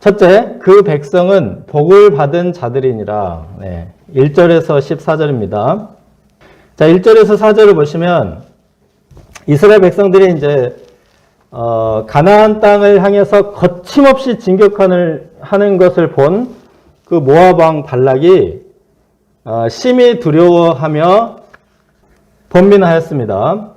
첫째, 그 백성은 복을 받은 자들이니라. 1절에서 14절입니다. 자, 1절에서 4절을 보시면 이스라엘 백성들이 이제 가나안 땅을 향해서 거침없이 진격하는 것을 본 그 모압 왕 발락이 심히 두려워하며 번민하였습니다.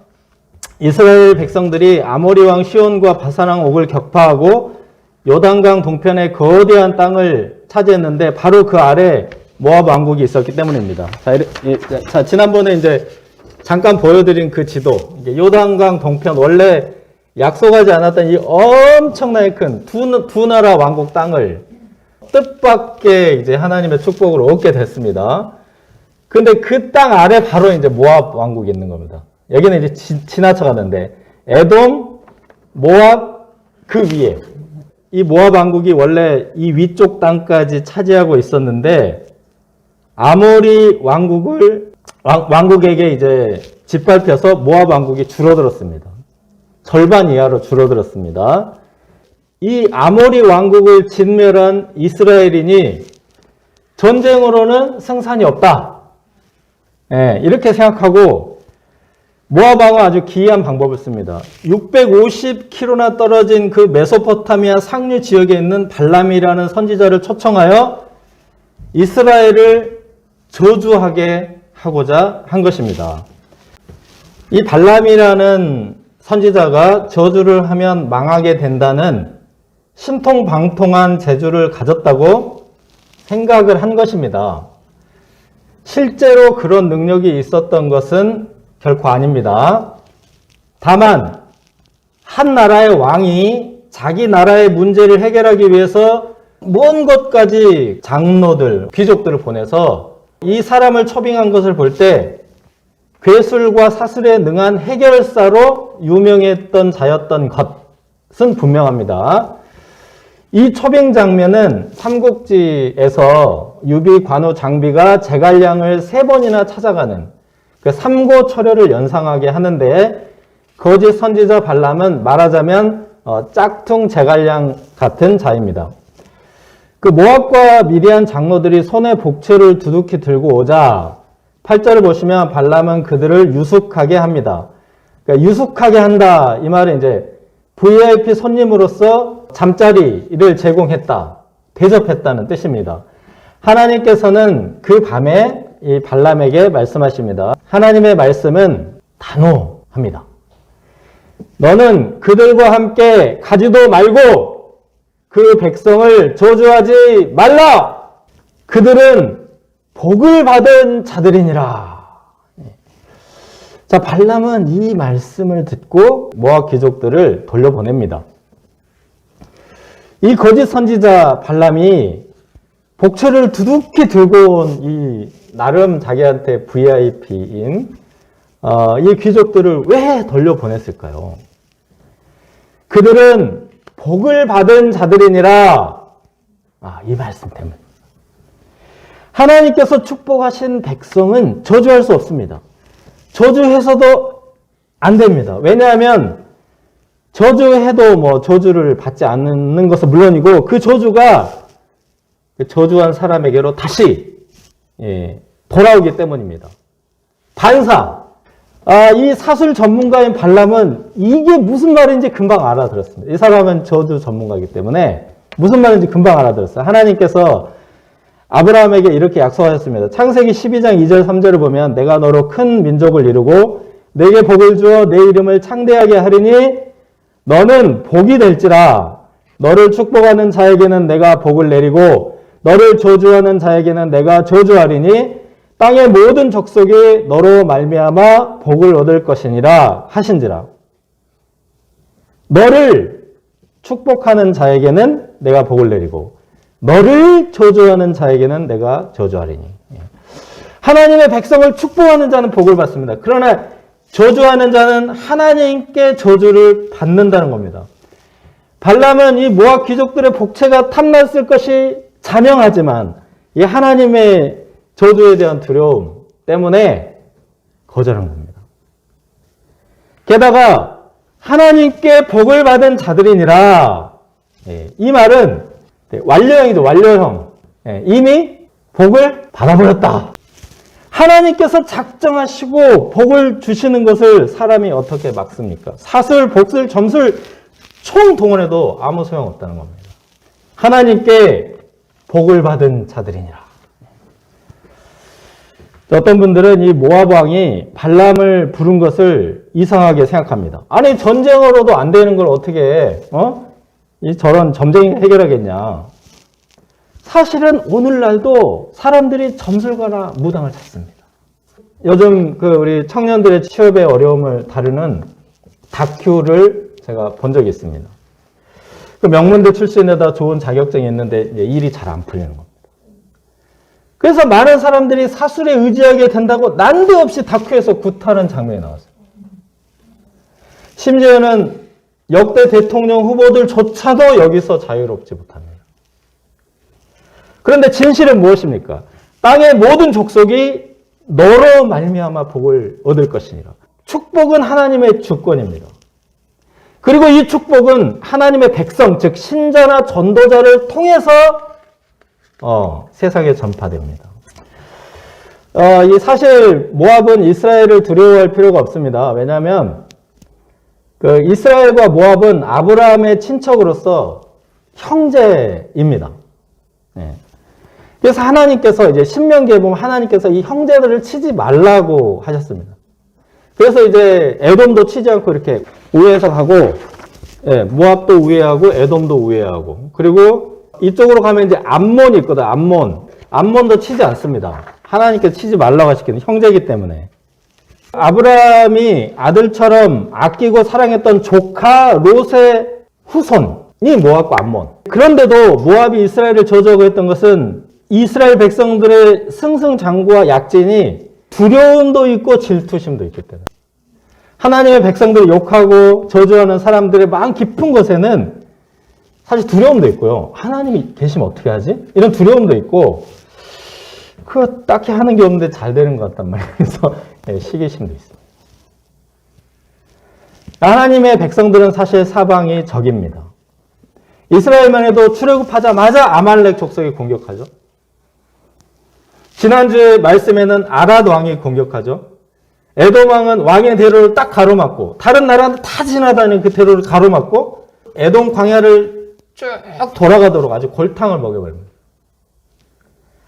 이스라엘 백성들이 아모리 왕 시온과 바산 왕 옥을 격파하고 요단강 동편의 거대한 땅을 차지했는데 바로 그 아래 모압 왕국이 있었기 때문입니다. 자, 지난번에 이제 잠깐 보여드린 그 지도, 요단강 동편 원래 약속하지 않았던 이 엄청나게 큰 두 나라 왕국 땅을 뜻밖의 이제 하나님의 축복을 얻게 됐습니다. 근데 그 땅 아래 바로 이제 모압 왕국이 있는 겁니다. 여기는 이제 지나쳐가는데 에돔, 모압 그 위에 이 모압 왕국이 원래 이 위쪽 땅까지 차지하고 있었는데 아모리 왕국에게 이제 짓밟혀서 모압 왕국이 줄어들었습니다. 절반 이하로 줄어들었습니다. 이 아모리 왕국을 진멸한 이스라엘인이 전쟁으로는 승산이 없다. 이렇게 생각하고 모압 왕은 아주 기이한 방법을 씁니다. 650km나 떨어진 그 메소포타미아 상류 지역에 있는 발람이라는 선지자를 초청하여 이스라엘을 저주하게 하고자 한 것입니다. 이 발람이라는 선지자가 저주를 하면 망하게 된다는 신통방통한 재주를 가졌다고 생각을 한 것입니다. 실제로 그런 능력이 있었던 것은 결코 아닙니다. 다만 한 나라의 왕이 자기 나라의 문제를 해결하기 위해서 먼 곳까지 장로들, 귀족들을 보내서 이 사람을 초빙한 것을 볼 때 괴술과 사술에 능한 해결사로 유명했던 자였던 것은 분명합니다. 이 초빙 장면은 삼국지에서 유비, 관우, 장비가 제갈량을 3번이나 찾아가는 그 삼고초려를 연상하게 하는데 거짓 선지자 발람은 말하자면 짝퉁 제갈량 같은 자입니다. 그 모압과 미디안 장로들이 손에 복채를 두둑히 들고 오자 8절을 보시면 발람은 그들을 유숙하게 합니다. 그러니까 유숙하게 한다. 이 말은 이제 VIP 손님으로서 잠자리를 제공했다. 대접했다는 뜻입니다. 하나님께서는 그 밤에 이 발람에게 말씀하십니다. 하나님의 말씀은 단호합니다. 너는 그들과 함께 가지도 말고 그 백성을 저주하지 말라. 그들은 복을 받은 자들이니라. 자, 발람은 이 말씀을 듣고 모압 귀족들을 돌려보냅니다. 이 거짓 선지자 발람이 복채를 두둑히 들고 온 이 나름 자기한테 VIP인 이 귀족들을 왜 돌려보냈을까요? 그들은 복을 받은 자들이니라. 이 말씀 때문에. 하나님께서 축복하신 백성은 저주할 수 없습니다. 저주해서도 안 됩니다. 왜냐하면 저주해도 저주를 받지 않는 것은 물론이고 그 저주가 저주한 사람에게로 다시 돌아오기 때문입니다. 반사. 이 사술 전문가인 발람은 이게 무슨 말인지 금방 알아들었습니다. 이 사람은 저주 전문가이기 때문에 무슨 말인지 금방 알아들었어요. 하나님께서 아브라함에게 이렇게 약속하셨습니다. 창세기 12장 2절 3절을 보면 내가 너로 큰 민족을 이루고 내게 복을 주어 내 이름을 창대하게 하리니 너는 복이 될지라. 너를 축복하는 자에게는 내가 복을 내리고 너를 저주하는 자에게는 내가 저주하리니 땅의 모든 족속이 너로 말미암아 복을 얻을 것이니라 하신지라. 너를 축복하는 자에게는 내가 복을 내리고 너를 저주하는 자에게는 내가 저주하리니. 하나님의 백성을 축복하는 자는 복을 받습니다. 그러나 저주하는 자는 하나님께 저주를 받는다는 겁니다. 발람은 이 모압 귀족들의 복채가 탐났을 것이 자명하지만 이 하나님의 저주에 대한 두려움 때문에 거절한 겁니다. 게다가 하나님께 복을 받은 자들이니라. 이 말은 네, 완료형이죠. 완료형. 네, 이미 복을 받아버렸다. 하나님께서 작정하시고 복을 주시는 것을 사람이 어떻게 막습니까? 사슬, 복슬, 점술 총동원해도 아무 소용없다는 겁니다. 하나님께 복을 받은 자들이니라. 어떤 분들은 이 모압 왕이 발람을 부른 것을 이상하게 생각합니다. 아니 전쟁으로도 안 되는 걸 어떻게 저런 점쟁이 해결하겠냐. 사실은 오늘날도 사람들이 점술가나 무당을 찾습니다. 요즘 우리 청년들의 취업의 어려움을 다루는 다큐를 제가 본 적이 있습니다. 그 명문대 출신에다 좋은 자격증이 있는데 일이 잘 안 풀리는 겁니다. 그래서 많은 사람들이 사술에 의지하게 된다고 난데없이 다큐에서 구타하는 장면이 나왔어요. 심지어는 역대 대통령 후보들조차도 여기서 자유롭지 못합니다. 그런데 진실은 무엇입니까? 땅의 모든 족속이 너로 말미암아 복을 얻을 것이니라. 축복은 하나님의 주권입니다. 그리고 이 축복은 하나님의 백성, 즉 신자나 전도자를 통해서 세상에 전파됩니다. 이 사실 모압은 이스라엘을 두려워할 필요가 없습니다. 왜냐하면 이스라엘과 모압은 아브라함의 친척으로서 형제입니다. 네. 그래서 하나님께서 이제 신명기에 보면 하나님께서 이 형제들을 치지 말라고 하셨습니다. 그래서 이제 에돔도 치지 않고 이렇게 우회해서 가고, 예, 모압도 우회하고 에돔도 우회하고, 그리고 이쪽으로 가면 이제 암몬이 있거든. 암몬도 치지 않습니다. 하나님께서 치지 말라고 하시거든요. 형제이기 때문에. 아브라함이 아들처럼 아끼고 사랑했던 조카 롯의 후손이 모압과 암몬. 그런데도 모압이 이스라엘을 저주하고 했던 것은 이스라엘 백성들의 승승장구와 약진이 두려움도 있고 질투심도 있기 때문에 하나님의 백성들을 욕하고 저주하는 사람들의 마음 깊은 곳에는 사실 두려움도 있고요. 하나님이 계시면 어떻게 하지? 이런 두려움도 있고 그거 딱히 하는 게 없는데 잘 되는 것 같단 말이에요. 그래서 시기심도 있습니다. 하나님의 백성들은 사실 사방이 적입니다. 이스라엘만 해도 출애굽하자마자 아말렉 족속이 공격하죠. 지난주에 말씀에는 아랏 왕이 공격하죠. 에돔 왕은 왕의 대로를 딱 가로막고 다른 나라는 다 지나다니는 그 대로를 가로막고 에돔 광야를 쭉 돌아가도록 아주 골탕을 먹여버립니다.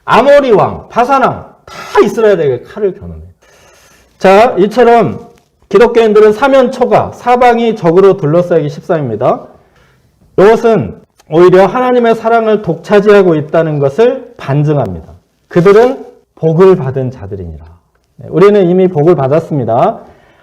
아모리 왕, 바산 왕 다 이스라엘에게 칼을 겨눕니다. 자, 이처럼 기독교인들은 사면초가 사방이 적으로 둘러싸이기 십상입니다. 이것은 오히려 하나님의 사랑을 독차지하고 있다는 것을 반증합니다. 그들은 복을 받은 자들이니라. 우리는 이미 복을 받았습니다.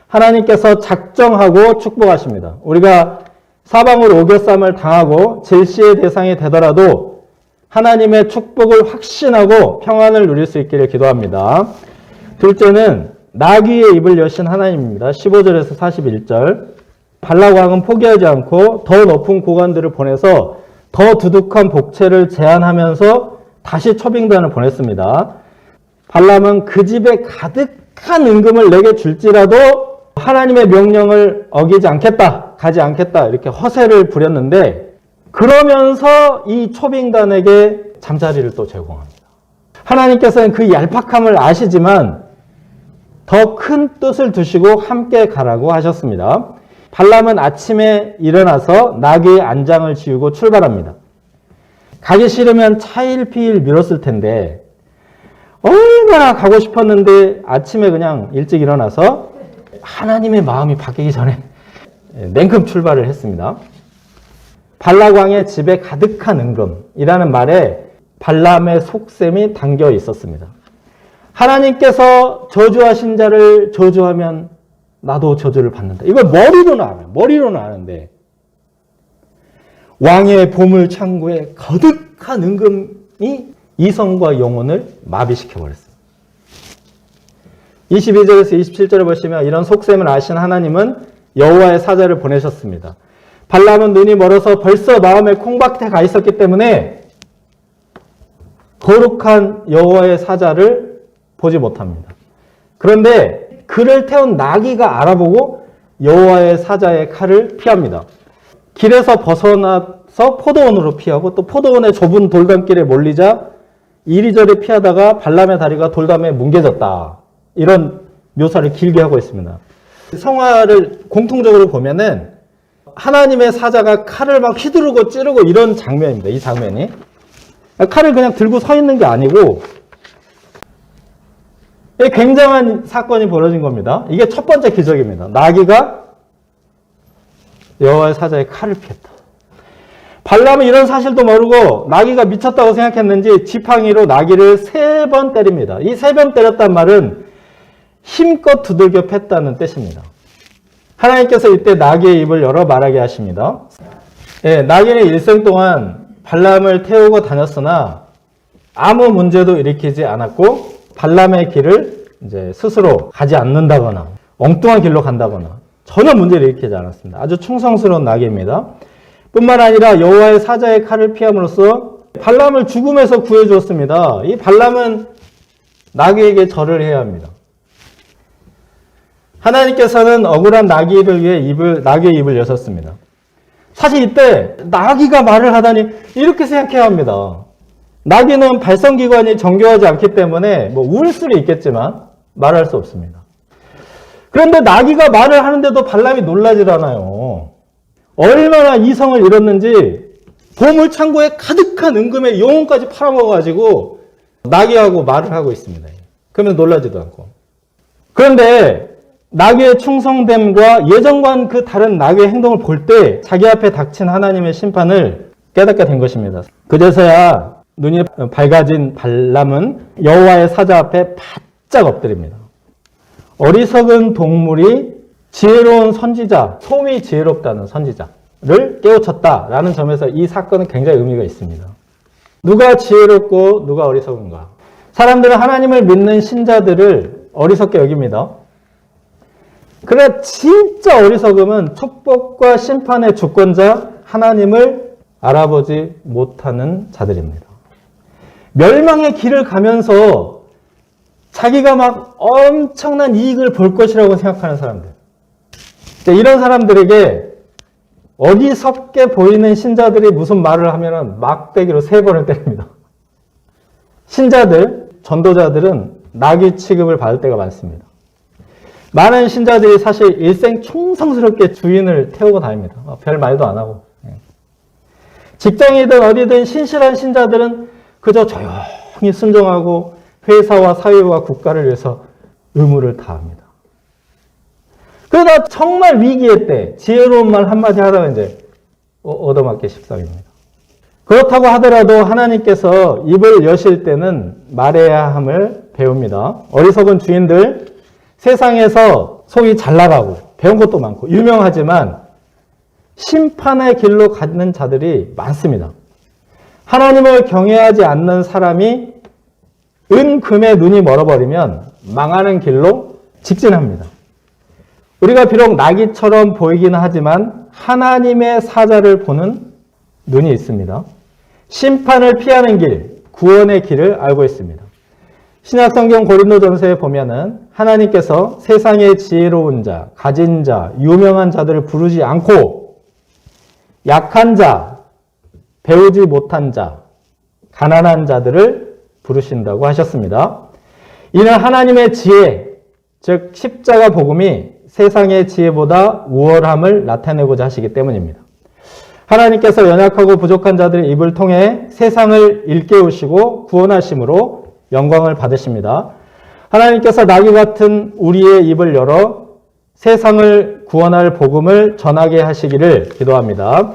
하나님께서 작정하고 축복하십니다. 우리가 사방으로 오겨쌈을 당하고 질시의 대상이 되더라도 하나님의 축복을 확신하고 평안을 누릴 수 있기를 기도합니다. 둘째는 나귀의 입을 여신 하나님입니다. 15절에서 41절. 발락 왕은 포기하지 않고 더 높은 고관들을 보내서 더 두둑한 복채를 제안하면서 다시 초빙단을 보냈습니다. 발람은 그 집에 가득한 은금을 내게 줄지라도 하나님의 명령을 어기지 않겠다, 가지 않겠다 이렇게 허세를 부렸는데 그러면서 이 초빙단에게 잠자리를 또 제공합니다. 하나님께서는 그 얄팍함을 아시지만 더 큰 뜻을 두시고 함께 가라고 하셨습니다. 발람은 아침에 일어나서 나귀의 안장을 지우고 출발합니다. 가기 싫으면 차일피일 미뤘을 텐데 얼마나 가고 싶었는데 아침에 그냥 일찍 일어나서 하나님의 마음이 바뀌기 전에 냉큼 출발을 했습니다. 발락 왕의 집에 가득한 은금이라는 말에 발람의 속셈이 담겨 있었습니다. 하나님께서 저주하신 자를 저주하면 나도 저주를 받는다. 이걸 머리로는 알아요. 머리로는 아는데 왕의 보물 창고에 거득한 은금이 이성과 영혼을 마비시켜버렸어요. 22절에서 27절을 보시면 이런 속셈을 아신 하나님은 여호와의 사자를 보내셨습니다. 발람은 눈이 멀어서 벌써 마음에 콩밭에 가 있었기 때문에 거룩한 여호와의 사자를 보지 못합니다. 그런데 그를 태운 나귀가 알아보고 여호와의 사자의 칼을 피합니다. 길에서 벗어나서 포도원으로 피하고 또 포도원의 좁은 돌담길에 몰리자 이리저리 피하다가 발람의 다리가 돌담에 뭉개졌다. 이런 묘사를 길게 하고 있습니다. 성화를 공통적으로 보면은 하나님의 사자가 칼을 막 휘두르고 찌르고 이런 장면입니다. 이 장면이. 칼을 그냥 들고 서 있는 게 아니고 굉장한 사건이 벌어진 겁니다. 이게 첫 번째 기적입니다. 나귀가 여호와의 사자의 칼을 피했다. 발람은 이런 사실도 모르고 나귀가 미쳤다고 생각했는지 지팡이로 나귀를 3번 때립니다. 이 3번 때렸단 말은 힘껏 두들겨 팼다는 뜻입니다. 하나님께서 이때 나귀의 입을 열어 말하게 하십니다. 예, 나귀는 일생 동안 발람을 태우고 다녔으나 아무 문제도 일으키지 않았고 발람의 길을 이제 스스로 가지 않는다거나 엉뚱한 길로 간다거나 전혀 문제를 일으키지 않았습니다. 아주 충성스러운 나귀입니다. 뿐만 아니라 여호와의 사자의 칼을 피함으로써 발람을 죽음에서 구해주었습니다. 이 발람은 나귀에게 절을 해야 합니다. 하나님께서는 억울한 나귀 입을 위해 나귀의 입을 여셨습니다. 사실 이때 나귀가 말을 하다니 이렇게 생각해야 합니다. 나귀는 발성기관이 정교하지 않기 때문에 울 수는 있겠지만 말할 수 없습니다. 그런데 나귀가 말을 하는데도 발람이 놀라질 않아요. 얼마나 이성을 잃었는지 보물창고에 가득한 은금의 영혼까지 팔아먹어가지고 나귀하고 말을 하고 있습니다. 그러면 놀라지도 않고. 그런데 나귀의 충성됨과 예전과는 그 다른 나귀의 행동을 볼 때 자기 앞에 닥친 하나님의 심판을 깨닫게 된 것입니다. 그제서야 눈이 밝아진 발람은 여호와의 사자 앞에 바짝 엎드립니다. 어리석은 동물이 지혜로운 선지자, 소위 지혜롭다는 선지자를 깨우쳤다라는 점에서 이 사건은 굉장히 의미가 있습니다. 누가 지혜롭고 누가 어리석은가? 사람들은 하나님을 믿는 신자들을 어리석게 여깁니다. 그래 진짜 어리석음은 축복과 심판의 주권자 하나님을 알아보지 못하는 자들입니다. 멸망의 길을 가면서 자기가 막 엄청난 이익을 볼 것이라고 생각하는 사람들. 이런 사람들에게 어리석게 보이는 신자들이 무슨 말을 하면 막대기로 3번을 때립니다. 신자들, 전도자들은 나귀 취급을 받을 때가 많습니다. 많은 신자들이 사실 일생 충성스럽게 주인을 태우고 다닙니다. 별 말도 안 하고. 직장이든 어디든 신실한 신자들은 그저 조용히 순종하고 회사와 사회와 국가를 위해서 의무를 다합니다. 그러다 정말 위기의 때 지혜로운 말 한마디 하다가 이제 얻어맞기 십상입니다. 그렇다고 하더라도 하나님께서 입을 여실 때는 말해야 함을 배웁니다. 어리석은 주인들, 세상에서 속이 잘 나가고 배운 것도 많고 유명하지만 심판의 길로 가는 자들이 많습니다. 하나님을 경외하지 않는 사람이 은금에 눈이 멀어버리면 망하는 길로 직진합니다. 우리가 비록 나귀처럼 보이기는 하지만 하나님의 사자를 보는 눈이 있습니다. 심판을 피하는 길, 구원의 길을 알고 있습니다. 신약성경 고린도전서에 보면은 하나님께서 세상의 지혜로운 자, 가진 자, 유명한 자들을 부르지 않고 약한 자, 배우지 못한 자, 가난한 자들을 부르신다고 하셨습니다. 이는 하나님의 지혜, 즉 십자가 복음이 세상의 지혜보다 우월함을 나타내고자 하시기 때문입니다. 하나님께서 연약하고 부족한 자들의 입을 통해 세상을 일깨우시고 구원하심으로 영광을 받으십니다. 하나님께서 나귀 같은 우리의 입을 열어 세상을 구원할 복음을 전하게 하시기를 기도합니다.